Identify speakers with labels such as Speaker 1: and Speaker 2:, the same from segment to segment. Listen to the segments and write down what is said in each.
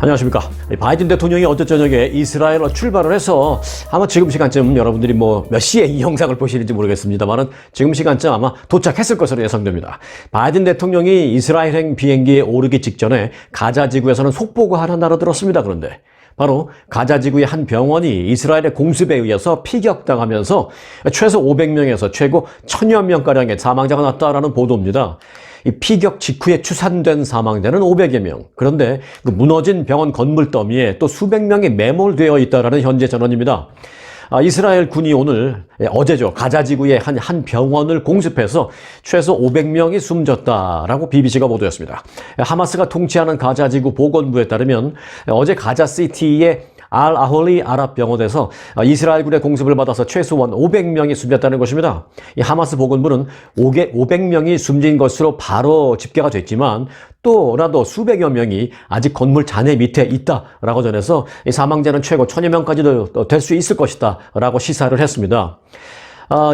Speaker 1: 안녕하십니까. 바이든 대통령이 어제 저녁에 이스라엘로 출발을 해서 아마 지금 시간쯤 여러분들이 몇 시에 이 영상을 보시는지 모르겠습니다만은 지금 시간쯤 아마 도착했을 것으로 예상됩니다. 바이든 대통령이 이스라엘행 비행기에 오르기 직전에 가자 지구에서는 속보가 하나 날아들었습니다. 그런데 바로 가자 지구의 한 병원이 이스라엘의 공습에 의해서 피격당하면서 최소 500명에서 최고 1000여 명가량의 사망자가 났다라는 보도입니다. 이 피격 직후에 추산된 사망자는 500여 명. 그런데 그 무너진 병원 건물 더미에 또 수백 명이 매몰되어 있다라는 현재 전원입니다. 이스라엘 군이 어제죠. 가자 지구의 한 병원을 공습해서 최소 500명이 숨졌다라고 BBC가 보도했습니다. 하마스가 통치하는 가자 지구 보건부에 따르면 어제 가자 시티의 알-아홀리 아랍병원에서 이스라엘군의 공습을 받아서 최소한 500명이 숨졌다는 것입니다. 이 하마스 보건부는 500명이 숨진 것으로 바로 집계가 됐지만 또라도 수백여 명이 아직 건물 잔해 밑에 있다라고 전해서 이 사망자는 최고 1000여 명까지도 될 수 있을 것이다 라고 시사를 했습니다.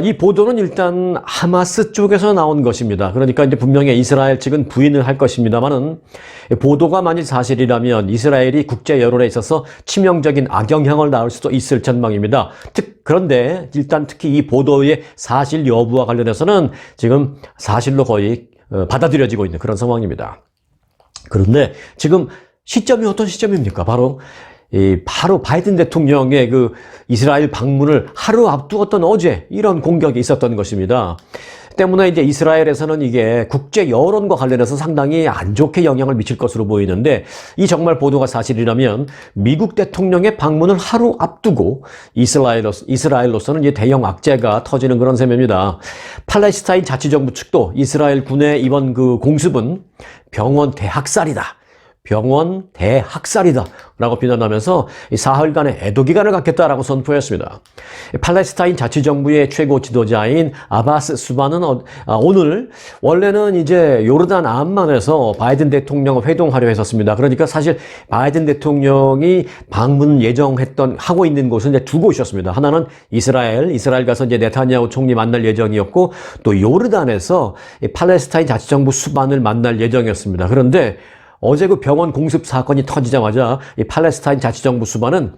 Speaker 1: 이 보도는 일단 하마스 쪽에서 나온 것입니다. 그러니까 이제 분명히 이스라엘 측은 부인을 할 것입니다만은 보도가 만일 사실이라면 이스라엘이 국제 여론에 있어서 치명적인 악영향을 낳을 수도 있을 전망입니다. 그런데 일단 특히 이 보도의 사실 여부와 관련해서는 지금 사실로 거의 받아들여지고 있는 그런 상황입니다. 그런데 지금 시점이 어떤 시점입니까? 바로 바이든 대통령의 그 이스라엘 방문을 하루 앞두었던 어제 이런 공격이 있었던 것입니다. 때문에 이제 이스라엘에서는 이게 국제 여론과 관련해서 상당히 안 좋게 영향을 미칠 것으로 보이는데 이 정말 보도가 사실이라면 미국 대통령의 방문을 하루 앞두고 이스라엘로서는 이제 대형 악재가 터지는 그런 셈입니다. 팔레스타인 자치정부 측도 이스라엘 군의 이번 그 공습은 병원 대학살이다 라고 비난하면서 사흘간의 애도기간을 갖겠다라고 선포했습니다. 팔레스타인 자치정부의 최고 지도자인 아바스 수바는 오늘 원래는 이제 요르단 암만에서 바이든 대통령을 회동하려 했었습니다. 그러니까 사실 바이든 대통령이 방문 하고 있는 곳은 이제 두 곳이었습니다. 하나는 이스라엘 가서 이제 네타냐후 총리 만날 예정이었고 또 요르단에서 팔레스타인 자치정부 수반을 만날 예정이었습니다. 그런데 어제 그 병원 공습 사건이 터지자마자 이 팔레스타인 자치정부 수반은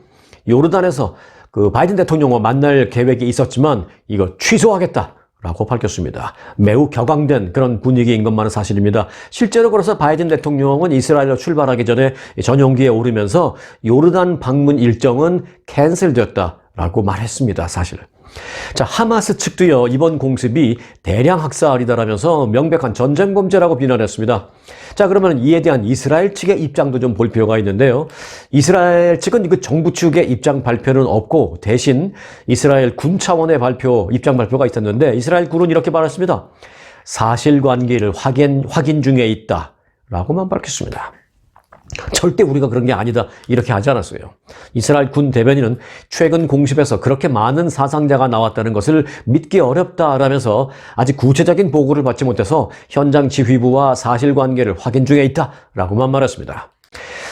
Speaker 1: 요르단에서 그 바이든 대통령과 만날 계획이 있었지만 이거 취소하겠다라고 밝혔습니다. 매우 격앙된 그런 분위기인 것만은 사실입니다. 실제로 그래서 바이든 대통령은 이스라엘로 출발하기 전에 전용기에 오르면서 요르단 방문 일정은 캔슬되었다라고 말했습니다. 사실. 자, 하마스 측도요, 이번 공습이 대량 학살이다라면서 명백한 전쟁 범죄라고 비난했습니다. 자, 그러면 이에 대한 이스라엘 측의 입장도 좀 볼 필요가 있는데요. 이스라엘 측은 그 정부 측의 입장 발표는 없고 대신 이스라엘 군 차원의 입장 발표가 있었는데 이스라엘 군은 이렇게 말했습니다. 사실관계를 확인 중에 있다라고만 밝혔습니다. 절대 우리가 그런 게 아니다 이렇게 하지 않았어요. 이스라엘 군 대변인은 최근 공습에서 그렇게 많은 사상자가 나왔다는 것을 믿기 어렵다라면서 아직 구체적인 보고를 받지 못해서 현장 지휘부와 사실관계를 확인 중에 있다라고만 말했습니다.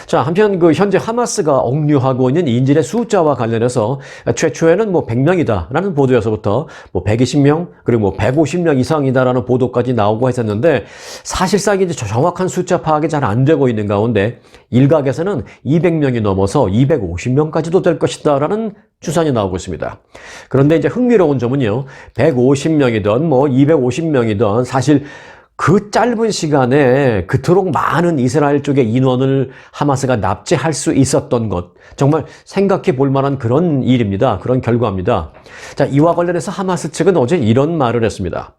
Speaker 1: 자, 한편 현재 하마스가 억류하고 있는 인질의 숫자와 관련해서 최초에는 100명이다라는 보도에서부터 120명 그리고 150명 이상이다라는 보도까지 나오고 했었는데 사실상 이제 정확한 숫자 파악이 잘 안 되고 있는 가운데 일각에서는 200명이 넘어서 250명까지도 될 것이다라는 추산이 나오고 있습니다. 그런데 이제 흥미로운 점은요, 150명이든 250명이든 사실 그 짧은 시간에 그토록 많은 이스라엘 쪽의 인원을 하마스가 납치할 수 있었던 것, 정말 생각해 볼 만한 그런 일입니다. 그런 결과입니다. 자, 이와 관련해서 하마스 측은 어제 이런 말을 했습니다.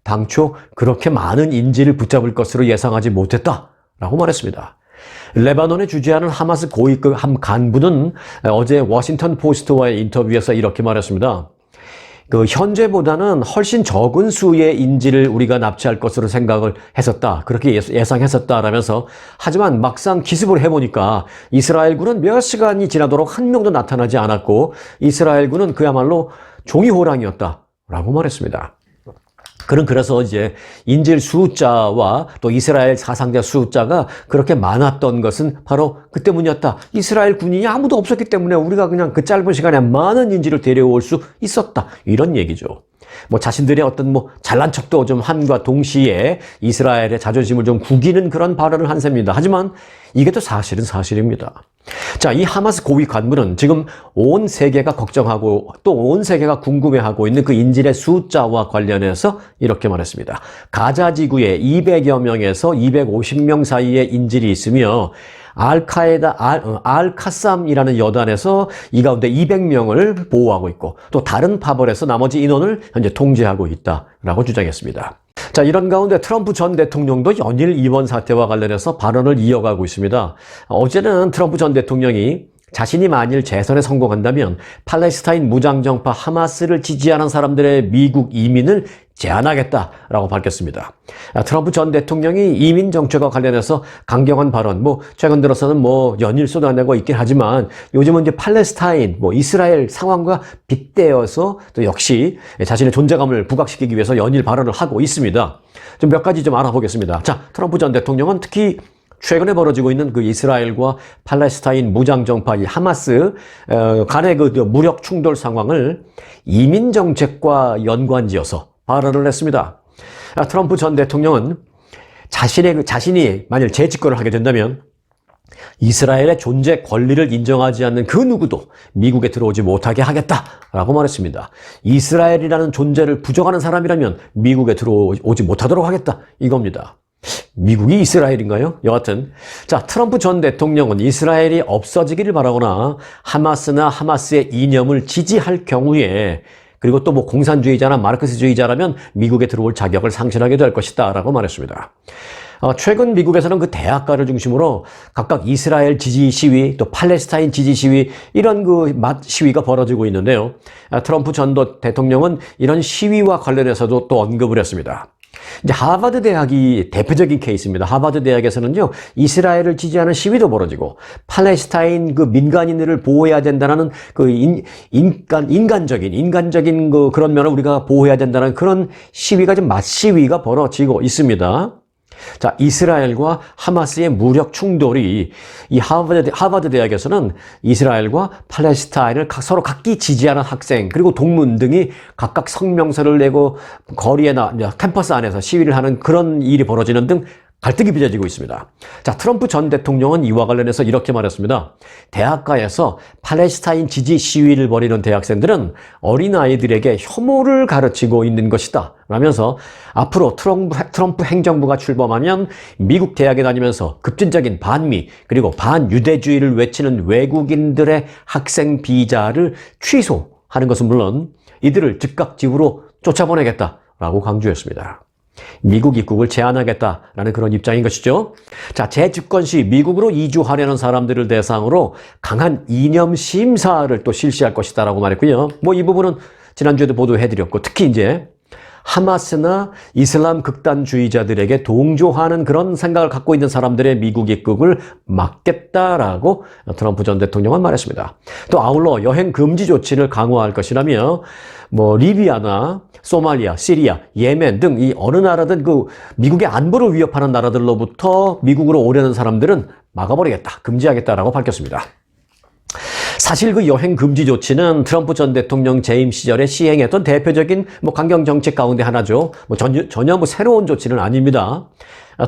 Speaker 1: 당초 그렇게 많은 인질을 붙잡을 것으로 예상하지 못했다라고 말했습니다. 레바논에 주재하는 하마스 고위급 한 간부는 어제 워싱턴 포스트와의 인터뷰에서 이렇게 말했습니다. 현재보다는 훨씬 적은 수의 인질을 우리가 납치할 것으로 생각을 했었다. 그렇게 예상했었다라면서 하지만 막상 기습을 해보니까 이스라엘군은 몇 시간이 지나도록 한 명도 나타나지 않았고 이스라엘군은 그야말로 종이호랑이었다라고 말했습니다. 그래서 이제 인질 숫자와 또 이스라엘 사상자 숫자가 그렇게 많았던 것은 바로 그 때문이었다. 이스라엘 군인이 아무도 없었기 때문에 우리가 그냥 그 짧은 시간에 많은 인질을 데려올 수 있었다. 이런 얘기죠. 자신들의 어떤 잘난 척도 좀 함과 동시에 이스라엘의 자존심을 좀 구기는 그런 발언을 한 셈입니다. 하지만 이게 또 사실은 사실입니다. 자, 이 하마스 고위 관문은 지금 온 세계가 걱정하고 또 온 세계가 궁금해하고 있는 그 인질의 숫자와 관련해서 이렇게 말했습니다. 가자 지구에 200여 명에서 250명 사이의 인질이 있으며 알카삼이라는 여단에서 이 가운데 200명을 보호하고 있고 또 다른 파벌에서 나머지 인원을 현재 통제하고 있다라고 주장했습니다. 자, 이런 가운데 트럼프 전 대통령도 연일 이번 사태와 관련해서 발언을 이어가고 있습니다. 어제는 트럼프 전 대통령이 자신이 만일 재선에 성공한다면 팔레스타인 무장정파 하마스를 지지하는 사람들의 미국 이민을 제한하겠다라고 밝혔습니다. 트럼프 전 대통령이 이민 정책과 관련해서 강경한 발언, 최근 들어서는 연일 쏟아내고 있긴 하지만 요즘은 이제 팔레스타인, 이스라엘 상황과 빗대어서 또 역시 자신의 존재감을 부각시키기 위해서 연일 발언을 하고 있습니다. 좀 몇 가지 좀 알아보겠습니다. 자, 트럼프 전 대통령은 특히 최근에 벌어지고 있는 그 이스라엘과 팔레스타인 무장정파 이 하마스 간의 그 무력 충돌 상황을 이민 정책과 연관지어서 발언을 했습니다. 트럼프 전 대통령은 자신이 만일 재집권을 하게 된다면 이스라엘의 존재 권리를 인정하지 않는 그 누구도 미국에 들어오지 못하게 하겠다라고 말했습니다. 이스라엘이라는 존재를 부정하는 사람이라면 미국에 들어오지 못하도록 하겠다 이겁니다. 미국이 이스라엘인가요? 여하튼 자, 트럼프 전 대통령은 이스라엘이 없어지기를 바라거나 하마스나 하마스의 이념을 지지할 경우에 그리고 또 공산주의자나 마르크스주의자라면 미국에 들어올 자격을 상실하게 될 것이다 라고 말했습니다. 최근 미국에서는 그 대학가를 중심으로 각각 이스라엘 지지 시위 또 팔레스타인 지지 시위 이런 그 시위가 벌어지고 있는데요. 트럼프 전 대통령은 이런 시위와 관련해서도 또 언급을 했습니다. 이제 하버드 대학이 대표적인 케이스입니다. 하버드 대학에서는요, 이스라엘을 지지하는 시위도 벌어지고, 팔레스타인 그 민간인들을 보호해야 된다는 그 인간적인 그런 면을 우리가 보호해야 된다는 그런 시위가 좀 맞시위가 벌어지고 있습니다. 자, 이스라엘과 하마스의 무력 충돌이 이 하버드 대학에서는 이스라엘과 팔레스타인을 서로 각기 지지하는 학생 그리고 동문 등이 각각 성명서를 내고 거리에나 캠퍼스 안에서 시위를 하는 그런 일이 벌어지는 등 갈등이 빚어지고 있습니다. 자, 트럼프 전 대통령은 이와 관련해서 이렇게 말했습니다. 대학가에서 팔레스타인 지지 시위를 벌이는 대학생들은 어린아이들에게 혐오를 가르치고 있는 것이다 라면서 앞으로 트럼프 행정부가 출범하면 미국 대학에 다니면서 급진적인 반미 그리고 반유대주의를 외치는 외국인들의 학생 비자를 취소하는 것은 물론 이들을 즉각 집으로 쫓아보내겠다라고 강조했습니다. 미국 입국을 제한하겠다라는 그런 입장인 것이죠. 자, 재집권 시 미국으로 이주하려는 사람들을 대상으로 강한 이념 심사를 또 실시할 것이다라고 말했고요. 이 부분은 지난주에도 보도해드렸고, 특히 이제 하마스나 이슬람 극단주의자들에게 동조하는 그런 생각을 갖고 있는 사람들의 미국 입국을 막겠다라고 트럼프 전 대통령은 말했습니다. 또 아울러 여행 금지 조치를 강화할 것이라며 리비아나 소말리아, 시리아, 예멘 등 이 어느 나라든 그 미국의 안보를 위협하는 나라들로부터 미국으로 오려는 사람들은 막아버리겠다, 금지하겠다라고 밝혔습니다. 사실 그 여행 금지 조치는 트럼프 전 대통령 재임 시절에 시행했던 대표적인 강경 정책 가운데 하나죠. 전혀 새로운 조치는 아닙니다.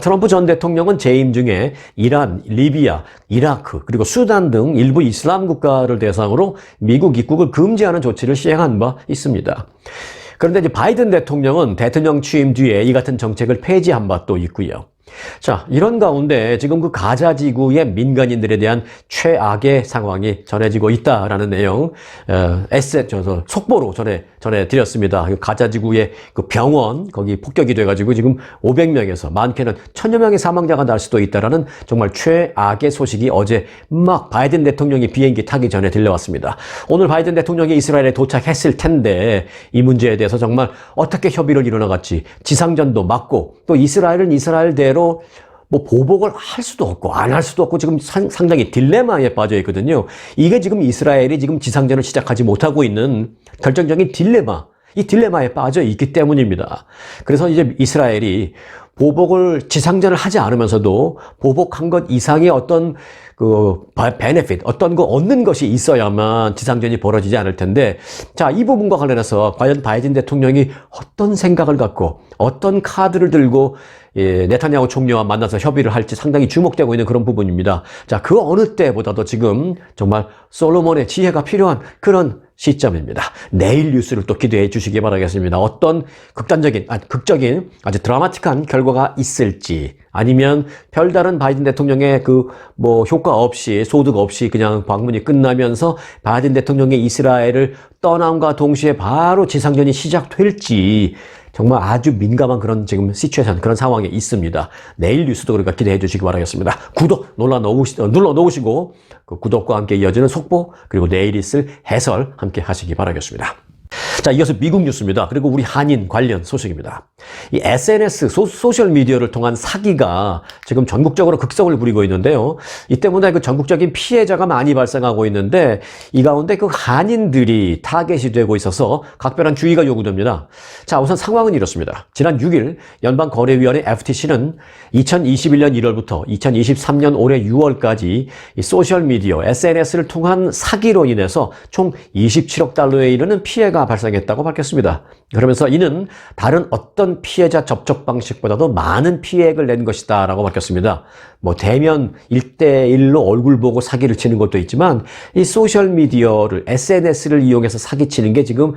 Speaker 1: 트럼프 전 대통령은 재임 중에 이란, 리비아, 이라크, 그리고 수단 등 일부 이슬람 국가를 대상으로 미국 입국을 금지하는 조치를 시행한 바 있습니다. 그런데 이제 바이든 대통령은 대통령 취임 뒤에 이 같은 정책을 폐지한 바 또 있고요. 자, 이런 가운데 지금 그 가자 지구의 민간인들에 대한 최악의 상황이 전해지고 있다라는 내용, 속보로 전해드렸습니다. 가자 지구의 그 병원, 거기 폭격이 돼가지고 지금 500명에서 많게는 1000여 명의 사망자가 날 수도 있다라는 정말 최악의 소식이 어제 막 바이든 대통령이 비행기 타기 전에 들려왔습니다. 오늘 바이든 대통령이 이스라엘에 도착했을 텐데 이 문제에 대해서 정말 어떻게 협의를 이뤄나갈지, 지상전도 막고 또 이스라엘은 이스라엘대로 보복을 할 수도 없고 안 할 수도 없고 지금 상당히 딜레마에 빠져 있거든요. 이게 지금 이스라엘이 지금 지상전을 시작하지 못하고 있는 결정적인 딜레마, 이 딜레마에 빠져 있기 때문입니다. 그래서 이제 이스라엘이 보복을 지상전을 하지 않으면서도 보복한 것 이상의 어떤 베네핏, 어떤 거 얻는 것이 있어야만 지상전이 벌어지지 않을 텐데, 자, 이 부분과 관련해서 과연 바이든 대통령이 어떤 생각을 갖고 어떤 카드를 들고 네타냐후 총리와 만나서 협의를 할지 상당히 주목되고 있는 그런 부분입니다. 자, 그 어느 때보다도 지금 정말 솔로몬의 지혜가 필요한 그런 시점입니다. 내일 뉴스를 또 기대해 주시기 바라겠습니다. 어떤 극적인 아주 드라마틱한 결과가 있을지, 아니면 별다른 바이든 대통령의 효과 없이, 소득 없이 그냥 방문이 끝나면서 바이든 대통령의 이스라엘을 떠남과 동시에 바로 지상전이 시작될지, 정말 아주 민감한 그런 지금 시츄에이션, 그런 상황에 있습니다. 내일 뉴스도 그러니까 기대해 주시기 바라겠습니다. 눌러 놓으시고 그 구독과 함께 이어지는 속보, 그리고 내일 있을 해설 함께 하시기 바라겠습니다. 자, 이어서 미국 뉴스입니다. 그리고 우리 한인 관련 소식입니다. 이 SNS, 소셜미디어를 통한 사기가 지금 전국적으로 극성을 부리고 있는데요. 이 때문에 그 전국적인 피해자가 많이 발생하고 있는데, 이 가운데 그 한인들이 타겟이 되고 있어서 각별한 주의가 요구됩니다. 자, 우선 상황은 이렇습니다. 지난 6일 연방거래위원회 FTC는 2021년 1월부터 2023년 올해 6월까지 이 소셜미디어, SNS를 통한 사기로 인해서 총 27억 달러에 이르는 피해가 발생했다고 밝혔습니다. 그러면서 이는 다른 어떤 피해자 접촉 방식보다도 많은 피해액을 낸 것이다 라고 밝혔습니다. 대면 1대1로 얼굴 보고 사기를 치는 것도 있지만, 이 소셜미디어를, SNS를 이용해서 사기치는 게 지금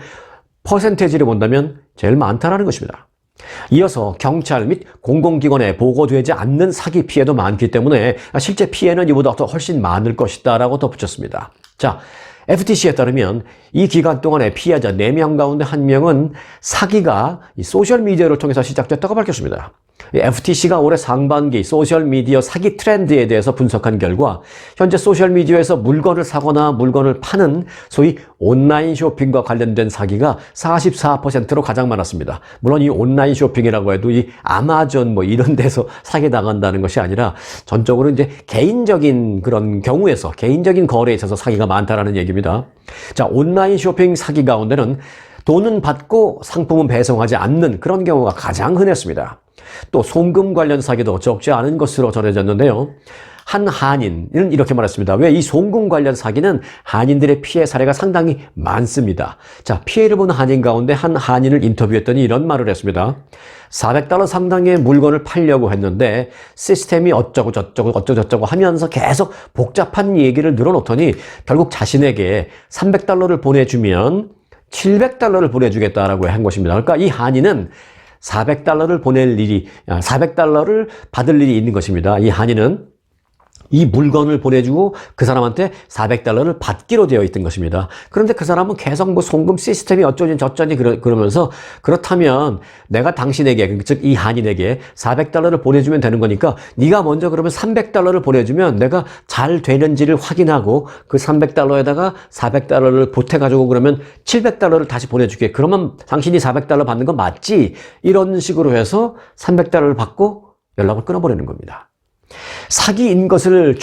Speaker 1: 퍼센테이지를 본다면 제일 많다라는 것입니다. 이어서 경찰 및 공공기관에 보고되지 않는 사기 피해도 많기 때문에 실제 피해는 이보다 훨씬 많을 것이다 라고 덧붙였습니다. 자, FTC에 따르면 이 기간 동안에 피해자 4명 가운데 1명은 사기가 이 소셜미디어를 통해서 시작됐다고 밝혔습니다. FTC가 올해 상반기 소셜미디어 사기 트렌드에 대해서 분석한 결과, 현재 소셜미디어에서 물건을 사거나 물건을 파는 소위 온라인 쇼핑과 관련된 사기가 44%로 가장 많았습니다. 물론 이 온라인 쇼핑이라고 해도 이 아마존 이런 데서 사기 당한다는 것이 아니라 전적으로 이제 개인적인 그런 경우에서, 개인적인 거래에 있어서 사기가 많다라는 얘기입니다. 자, 온라인 쇼핑 사기 가운데는 돈은 받고 상품은 배송하지 않는 그런 경우가 가장 흔했습니다. 또 송금 관련 사기도 적지 않은 것으로 전해졌는데요. 한 한인은 이렇게 말했습니다. 왜 이 송금 관련 사기는 한인들의 피해 사례가 상당히 많습니다. 자, 피해를 본 한인 가운데 한 한인을 인터뷰했더니 이런 말을 했습니다. $400 상당의 물건을 팔려고 했는데 시스템이 어쩌고 저쩌고 하면서 계속 복잡한 얘기를 늘어놓더니 결국 자신에게 $300를 보내주면 $700를 보내주겠다라고 한 것입니다. 그러니까 이 한인은 $400를 $400를 받을 일이 있는 것입니다. 이 한인은 이 물건을 보내주고 그 사람한테 $400를 받기로 되어 있던 것입니다. 그런데 그 사람은 계속 송금 시스템이 어쩌니 저쩌니 그러면서, 그렇다면 내가 당신에게, 즉 이 한인에게 $400를 보내주면 되는 거니까 네가 먼저 그러면 $300를 보내주면 내가 잘 되는지를 확인하고 그 $300에다가 $400를 보태가지고 그러면 $700를 다시 보내줄게. 그러면 당신이 $400 받는 건 맞지? 이런 식으로 해서 $300를 받고 연락을 끊어버리는 겁니다. 사기인 것을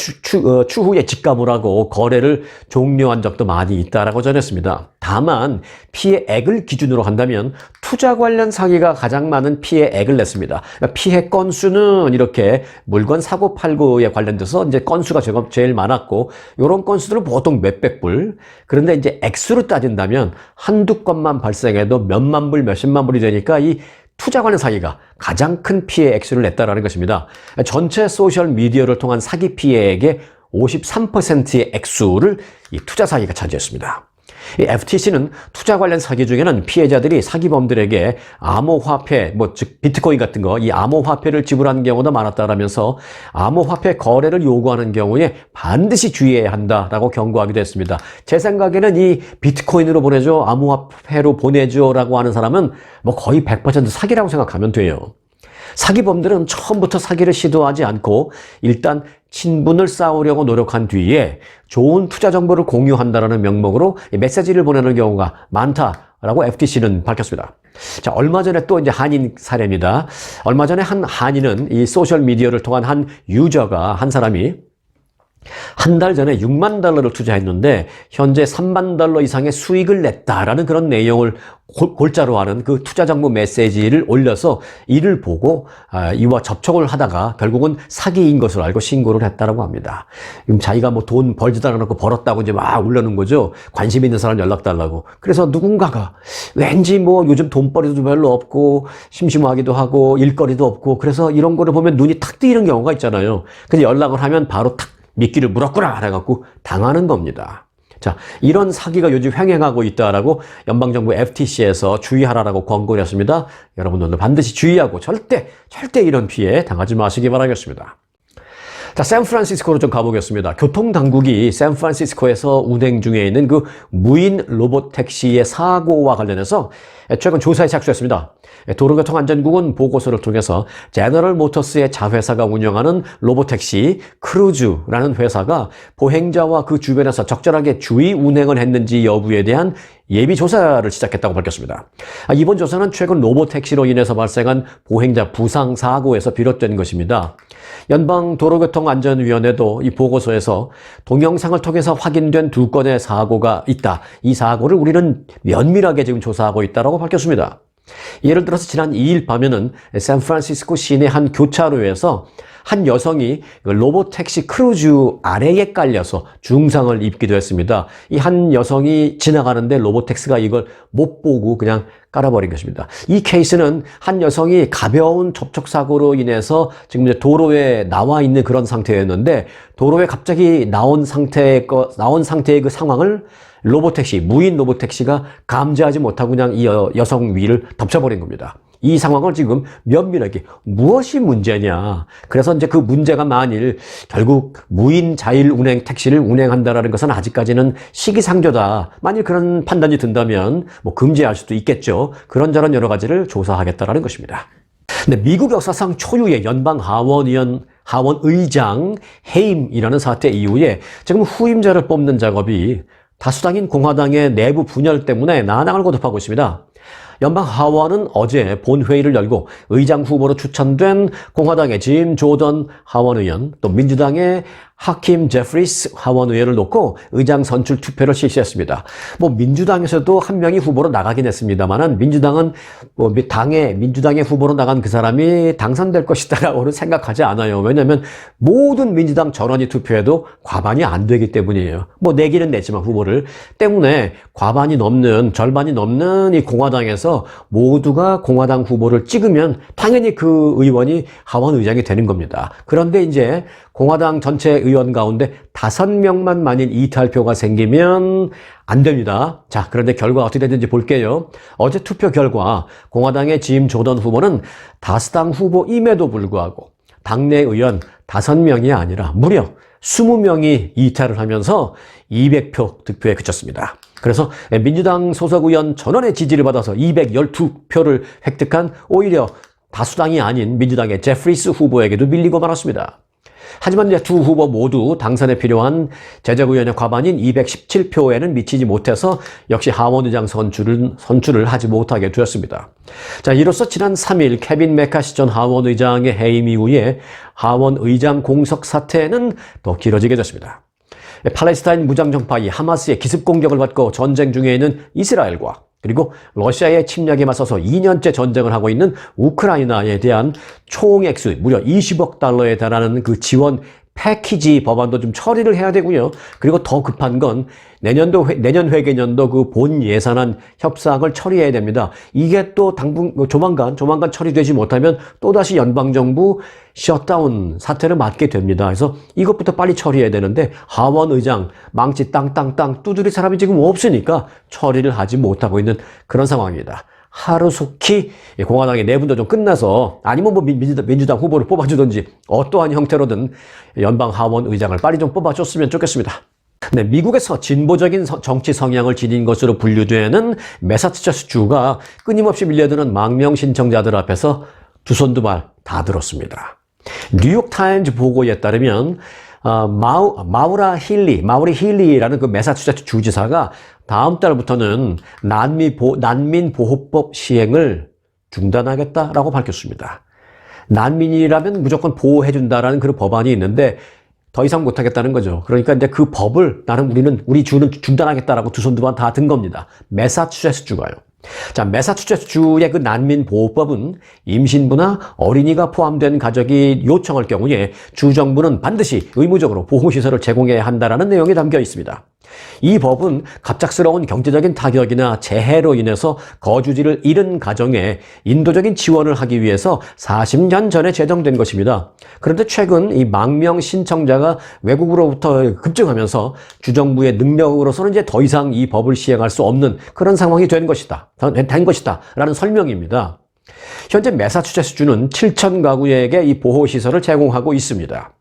Speaker 1: 추후에 직감을 하고 거래를 종료한 적도 많이 있다라고 전했습니다. 다만 피해액을 기준으로 한다면 투자 관련 사기가 가장 많은 피해액을 냈습니다. 그러니까 피해 건수는 이렇게 물건 사고 팔고에 관련돼서 이제 건수가 제일 많았고, 이런 건수들은 보통 몇백 불. 그런데 이제 액수로 따진다면 한두 건만 발생해도 몇만 불, 몇십만 불이 되니까 이 투자 관련 사기가 가장 큰 피해 액수를 냈다라는 것입니다. 전체 소셜 미디어를 통한 사기 피해액의 53%의 액수를 이 투자 사기가 차지했습니다. 이 FTC는 투자 관련 사기 중에는 피해자들이 사기범들에게 암호화폐, 즉 비트코인 같은 거, 이 암호화폐를 지불하는 경우도 많았다라면서 암호화폐 거래를 요구하는 경우에 반드시 주의해야 한다라고 경고하기도 했습니다. 제 생각에는 이 비트코인으로 보내줘, 암호화폐로 보내줘라고 하는 사람은 거의 100% 사기라고 생각하면 돼요. 사기범들은 처음부터 사기를 시도하지 않고 일단 친분을 쌓으려고 노력한 뒤에 좋은 투자 정보를 공유한다는 명목으로 메시지를 보내는 경우가 많다라고 FTC는 밝혔습니다. 자, 얼마 전에 또 이제 한인 사례입니다. 얼마 전에 한 한인은 이 소셜 미디어를 통한 한 유저가, 한 사람이 한 달 전에 6만 달러를 투자했는데 현재 3만 달러 이상의 수익을 냈다라는 그런 내용을 골자로 하는 그 투자 정보 메시지를 올려서 이를 보고 이와 접촉을 하다가 결국은 사기인 것을 알고 신고를 했다라고 합니다. 지금 자기가 뭐 돈 벌지도 않고 벌었다고 이제 막 울려는 거죠. 관심 있는 사람 연락 달라고. 그래서 누군가가 왠지 뭐 요즘 돈벌이도 별로 없고 심심하기도 하고 일거리도 없고 그래서 이런 거를 보면 눈이 탁 뜨이는 경우가 있잖아요. 근데 연락을 하면 바로 탁 미끼를 물었구나 해갖고 당하는 겁니다. 자, 이런 사기가 요즘 횡행하고 있다라고 연방정부 FTC에서 주의하라고 권고를 했습니다. 여러분들도 반드시 주의하고 절대 이런 피해 당하지 마시기 바라겠습니다. 자, 샌프란시스코로 좀 가보겠습니다. 교통당국이 샌프란시스코에서 운행 중에 있는 그 무인 로봇 택시의 사고와 관련해서 최근 조사에 착수했습니다. 도로교통안전국은 보고서를 통해서 제너럴 모터스의 자회사가 운영하는 로봇택시 크루즈라는 회사가 보행자와 그 주변에서 적절하게 주의 운행을 했는지 여부에 대한 예비 조사를 시작했다고 밝혔습니다. 이번 조사는 최근 로봇택시로 인해서 발생한 보행자 부상 사고에서 비롯된 것입니다. 연방도로교통안전위원회도 이 보고서에서 동영상을 통해서 확인된 2건의 사고가 있다. 이 사고를 우리는 면밀하게 지금 조사하고 있다고 밝혔습니다. 예를 들어서 지난 2일 밤에는 샌프란시스코 시내 한 교차로에서 한 여성이 로봇택시 크루즈 아래에 깔려서 중상을 입기도 했습니다. 이 한 여성이 지나가는데 로봇택시가 이걸 못 보고 그냥 깔아버린 것입니다. 이 케이스는 한 여성이 가벼운 접촉사고로 인해서 지금 이제 도로에 나와 있는 그런 상태였는데 도로에 갑자기 나온 상태의 그 상황을 로봇택시, 무인 로봇택시가 감지하지 못하고 그냥 이 여성 위를 덮쳐버린 겁니다. 이 상황을 지금 면밀하게 무엇이 문제냐. 그래서 이제 그 문제가 만일 결국 무인 자율 운행 택시를 운행한다라는 것은 아직까지는 시기상조다. 만일 그런 판단이 든다면 뭐 금지할 수도 있겠죠. 그런저런 여러 가지를 조사하겠다라는 것입니다. 근데 미국 역사상 초유의 연방 하원의장 해임이라는 사태 이후에 지금 후임자를 뽑는 작업이 다수당인 공화당의 내부 분열 때문에 난항을 거듭하고 있습니다. 연방 하원은 어제 본회의를 열고 의장 후보로 추천된 공화당의 짐 조던 하원의원, 또 민주당의 하킴 제프리스 하원의원을 놓고 의장 선출 투표를 실시했습니다. 뭐 민주당에서도 한 명이 후보로 나가긴 했습니다만은 민주당은 민주당의 후보로 나간 그 사람이 당선될 것이다라고는 생각하지 않아요. 왜냐하면 모든 민주당 전원이 투표해도 과반이 안 되기 때문이에요. 뭐 내기는 냈지만 후보를 때문에 절반이 넘는 이 공화당에서 모두가 공화당 후보를 찍으면 당연히 그 의원이 하원 의장이 되는 겁니다. 그런데 이제 공화당 전체 의원 가운데 5명만 만일 이탈표가 생기면 안 됩니다. 자, 그런데 결과 어떻게 됐는지 볼게요. 어제 투표 결과 공화당의 짐 조던 후보는 다수당 후보임에도 불구하고 당내 의원 5명이 아니라 무려 20명이 이탈을 하면서 200표 득표에 그쳤습니다. 그래서 민주당 소속 의원 전원의 지지를 받아서 212표를 획득한 오히려 다수당이 아닌 민주당의 제프리스 후보에게도 밀리고 말았습니다. 하지만 이제 두 후보 모두 당선에 필요한 제적의원의 과반인 217표에는 미치지 못해서 역시 하원의장 선출을 하지 못하게 되었습니다. 자, 이로써 지난 3일 케빈 메카시 전 하원의장의 해임 이후에 하원의장 공석 사태는 더 길어지게 됐습니다. 팔레스타인 무장정파이 하마스의 기습 공격을 받고 전쟁 중에 있는 이스라엘과 그리고 러시아의 침략에 맞서서 2년째 전쟁을 하고 있는 우크라이나에 대한 총액수 무려 20억 달러에 달하는 그 지원 패키지 법안도 좀 처리를 해야 되고요. 그리고 더 급한 건 내년 회계년도 그 본 예산안 협상을 처리해야 됩니다. 이게 또 조만간 처리되지 못하면 또다시 연방정부 셧다운 사태를 맞게 됩니다. 그래서 이것부터 빨리 처리해야 되는데 하원 의장 망치 땅땅땅 두드릴 사람이 지금 없으니까 처리를 하지 못하고 있는 그런 상황입니다. 하루속히 공화당의 내분도 좀 끝나서 아니면 뭐 민주당 후보를 뽑아주든지 어떠한 형태로든 연방 하원 의장을 빨리 좀 뽑아줬으면 좋겠습니다. 네, 미국에서 진보적인 정치 성향을 지닌 것으로 분류되는 매사추세츠 주가 끊임없이 밀려드는 망명 신청자들 앞에서 두 손 두 발 다 들었습니다. 뉴욕타임즈 보고에 따르면 마우리 힐리라는 그 매사추세츠 주지사가 다음 달부터는 난민보호법 시행을 중단하겠다라고 밝혔습니다. 난민이라면 무조건 보호해준다라는 그런 법안이 있는데 더 이상 못하겠다는 거죠. 그러니까 이제 그 법을 우리 주는 중단하겠다라고 두 손 두 번 다 든 겁니다. 매사추세츠 주가요. 자, 매사추세츠 주의 그 난민보호법은 임신부나 어린이가 포함된 가족이 요청할 경우에 주정부는 반드시 의무적으로 보호시설을 제공해야 한다는 내용이 담겨 있습니다. 이 법은 갑작스러운 경제적인 타격이나 재해로 인해서 거주지를 잃은 가정에 인도적인 지원을 하기 위해서 40년 전에 제정된 것입니다. 그런데 최근 이 망명 신청자가 외국으로부터 급증하면서 주정부의 능력으로서는 이제 더 이상 이 법을 시행할 수 없는 그런 상황이 된 것이다 라는 설명입니다. 현재 매사추세츠주는 7천 가구에게 이 보호시설을 제공하고 있습니다.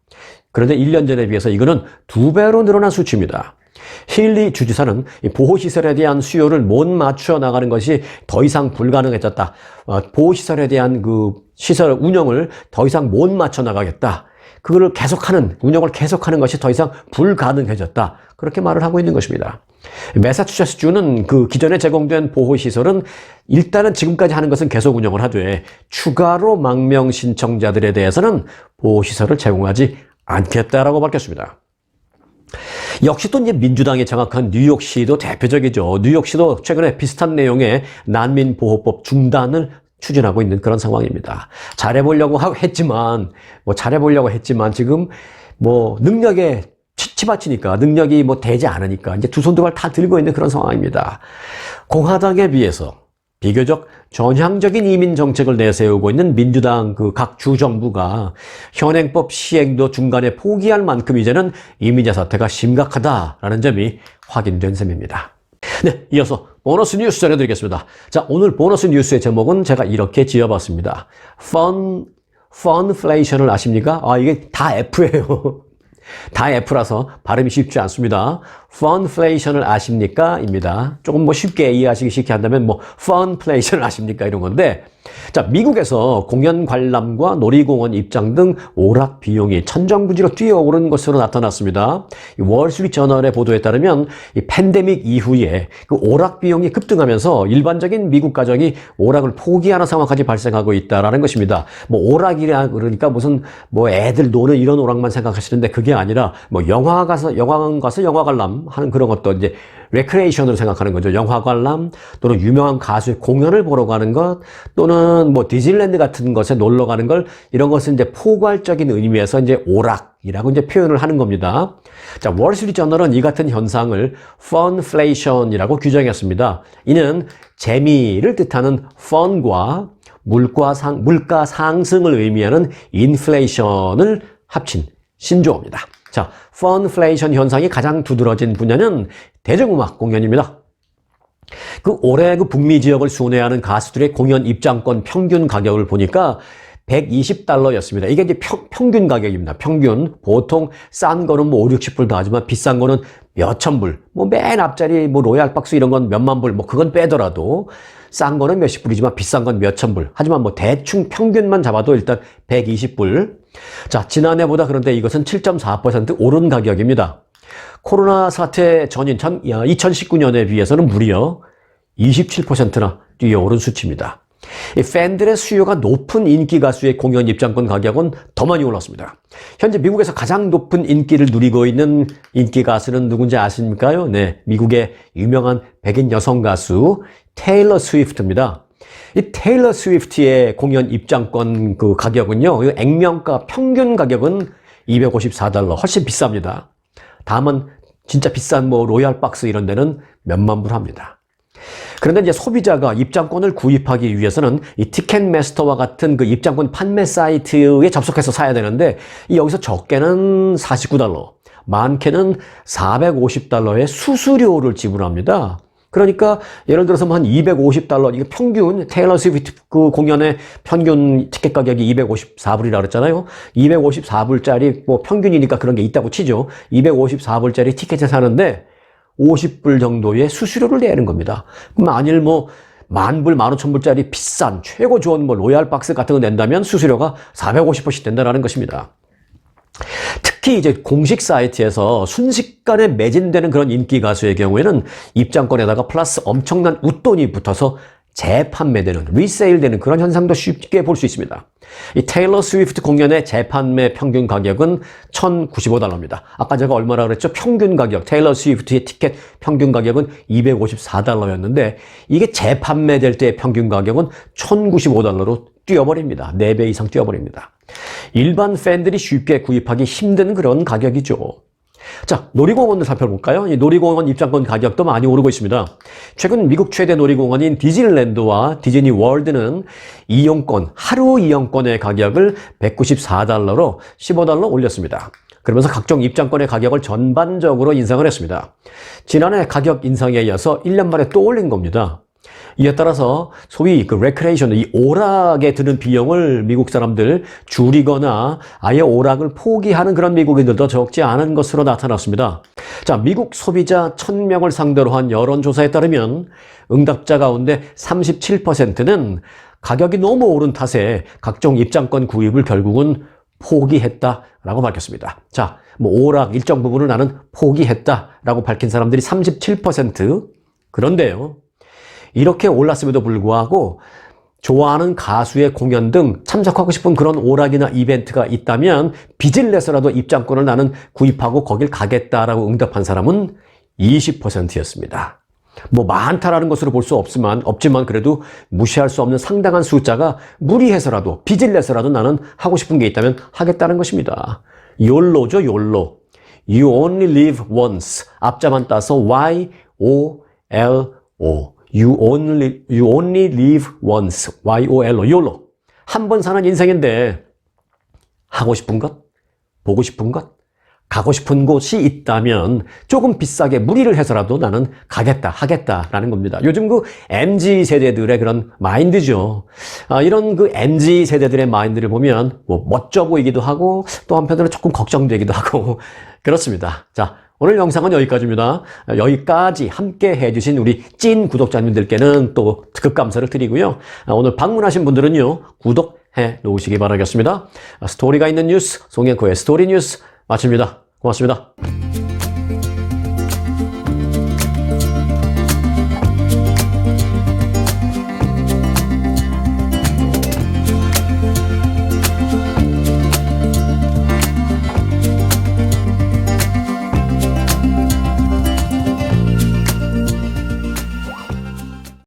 Speaker 1: 그런데 1년 전에 비해서 이거는 2배로 늘어난 수치입니다. 힐리 주지사는 보호시설에 대한 수요를 못 맞춰 나가는 것이 더 이상 불가능해졌다. 보호시설에 대한 그 시설 운영을 더 이상 못 맞춰 나가겠다. 운영을 계속하는 것이 더 이상 불가능해졌다. 그렇게 말을 하고 있는 것입니다. 매사추세츠주는 그 기존에 제공된 보호시설은 일단은 지금까지 하는 것은 계속 운영을 하되 추가로 망명 신청자들에 대해서는 보호시설을 제공하지 않겠다라고 밝혔습니다. 역시 또 이제 민주당이 장악한 뉴욕시도 대표적이죠. 뉴욕시도 최근에 비슷한 내용의 난민보호법 중단을 추진하고 있는 그런 상황입니다. 잘해보려고 했지만 지금 능력에 치받치니까 능력이 되지 않으니까 이제 두 손 두 발 다 들고 있는 그런 상황입니다. 공화당에 비해서 비교적 전향적인 이민 정책을 내세우고 있는 민주당 각 주정부가 현행법 시행도 중간에 포기할 만큼 이제는 이민자 사태가 심각하다라는 점이 확인된 셈입니다. 네, 이어서 보너스 뉴스 전해드리겠습니다. 자, 오늘 보너스 뉴스의 제목은 제가 이렇게 지어봤습니다. 펀플레이션을 아십니까? 이게 다 F예요. 다 F라서 발음이 쉽지 않습니다. 펀플레이션을 아십니까? 입니다. 조금 쉽게 이해하시기 한다면 펀플레이션을 아십니까? 이런 건데, 자, 미국에서 공연 관람과 놀이공원 입장 등 오락 비용이 천정부지로 뛰어오른 것으로 나타났습니다. 월스트리트저널의 보도에 따르면 이 팬데믹 이후에 그 오락 비용이 급등하면서 일반적인 미국 가정이 오락을 포기하는 상황까지 발생하고 있다라는 것입니다. 오락이라 그러니까 무슨 애들 노는 이런 오락만 생각하시는데 그게 아니라 영화관 가서 영화 관람 하는 그런 것도 이제 레크레이션으로 생각하는 거죠. 영화 관람 또는 유명한 가수의 공연을 보러 가는 것 또는 디즈니랜드 같은 것에 놀러 가는 걸 이런 것은 이제 포괄적인 의미에서 이제 오락이라고 이제 표현을 하는 겁니다. 자, 월스트리트저널은 이 같은 현상을 펀플레이션이라고 규정했습니다. 이는 재미를 뜻하는 fun과 물가 상승을 의미하는 인플레이션을 합친 신조어입니다. 자, 펀플레이션 현상이 가장 두드러진 분야는 대중음악 공연입니다. 올해 북미 지역을 순회하는 가수들의 공연 입장권 평균 가격을 보니까 $120였습니다. 이게 이제 평균 가격입니다. 평균. 보통 싼 거는 5, 60불도 하지만 비싼 거는 몇천 불. 맨 앞자리 로얄 박스 이런 건 몇만 불. 그건 빼더라도 싼 거는 몇십 불이지만 비싼 건 몇천 불. 하지만 대충 평균만 잡아도 일단 120불. 자, 지난해보다 그런데 이것은 7.4% 오른 가격입니다. 코로나 사태 전인 2019년에 비해서는 무려 27%나 뛰어오른 수치입니다. 이 팬들의 수요가 높은 인기 가수의 공연 입장권 가격은 더 많이 올랐습니다. 현재 미국에서 가장 높은 인기를 누리고 있는 인기 가수는 누군지 아십니까요? 네, 미국의 유명한 백인 여성 가수 테일러 스위프트입니다. 이 테일러 스위프트의 공연 입장권 가격은요, 액면가 평균 가격은 $254, 훨씬 비쌉니다. 다만 진짜 비싼 로얄 박스 이런 데는 몇만 불 합니다. 그런데 이제 소비자가 입장권을 구입하기 위해서는 이 티켓마스터와 같은 입장권 판매 사이트에 접속해서 사야 되는데 여기서 적게는 $49, 많게는 $450의 수수료를 지불합니다. 그러니까 예를 들어서 한 $250, 이거 평균 테일러 스위프트 공연의 평균 티켓 가격이 $254이라고 그랬잖아요. $254짜리 평균이니까 그런 게 있다고 치죠. $254짜리 티켓을 사는데 50불 정도의 수수료를 내는 겁니다. 만일 10,000불, 15,000불짜리 비싼 최고 좋은 로얄 박스 같은 거 낸다면 수수료가 450불씩 된다는 것입니다. 특히 이제 공식 사이트에서 순식간에 매진되는 그런 인기 가수의 경우에는 입장권에다가 플러스 엄청난 웃돈이 붙어서 재판매되는, 리세일되는 그런 현상도 쉽게 볼 수 있습니다. 이 테일러 스위프트 공연의 재판매 평균 가격은 $1,095입니다. 아까 제가 얼마나 그랬죠? 평균 가격, 테일러 스위프트의 티켓 평균 가격은 $254였는데 이게 재판매될 때의 평균 가격은 $1,095로 뛰어버립니다. 4배 이상 뛰어버립니다. 일반 팬들이 쉽게 구입하기 힘든 그런 가격이죠. 자, 놀이공원을 살펴볼까요? 이 놀이공원 입장권 가격도 많이 오르고 있습니다. 최근 미국 최대 놀이공원인 디즈니랜드와 디즈니 월드는 이용권, 하루 이용권의 가격을 $194로 $15 올렸습니다. 그러면서 각종 입장권의 가격을 전반적으로 인상을 했습니다. 지난해 가격 인상에 이어서 1년 만에 또 올린 겁니다. 이에 따라서 소위 그 레크레이션, 이 오락에 드는 비용을 미국 사람들 줄이거나 아예 오락을 포기하는 그런 미국인들도 적지 않은 것으로 나타났습니다. 자, 미국 소비자 1000명을 상대로 한 여론조사에 따르면 응답자 가운데 37%는 가격이 너무 오른 탓에 각종 입장권 구입을 결국은 포기했다라고 밝혔습니다. 자, 오락 일정 부분을 나는 포기했다라고 밝힌 사람들이 37%. 그런데요, 이렇게 올랐음에도 불구하고 좋아하는 가수의 공연 등 참석하고 싶은 그런 오락이나 이벤트가 있다면 빚을 내서라도 입장권을 나는 구입하고 거길 가겠다라고 응답한 사람은 20%였습니다. 많다라는 것으로 볼 수 없지만 그래도 무시할 수 없는 상당한 숫자가 무리해서라도 빚을 내서라도 나는 하고 싶은 게 있다면 하겠다는 것입니다. YOLO죠, YOLO. You only live once. 앞자만 따서 Y-O-L-O. You only live once. Y-O-L-O. YOLO. 한 번 사는 인생인데 하고 싶은 것, 보고 싶은 것, 가고 싶은 곳이 있다면 조금 비싸게 무리를 해서라도 나는 가겠다, 하겠다라는 겁니다. 요즘 그 MZ 세대들의 그런 마인드죠. 이런 그 MZ 세대들의 마인드를 보면 멋져 보이기도 하고 또 한편으로 조금 걱정되기도 하고 그렇습니다. 자, 오늘 영상은 여기까지입니다. 여기까지 함께 해주신 우리 찐 구독자님들께는 또 특급 감사를 드리고요. 오늘 방문하신 분들은요, 구독해 놓으시기 바라겠습니다. 스토리가 있는 뉴스, 송영코의 스토리 뉴스 마칩니다. 고맙습니다.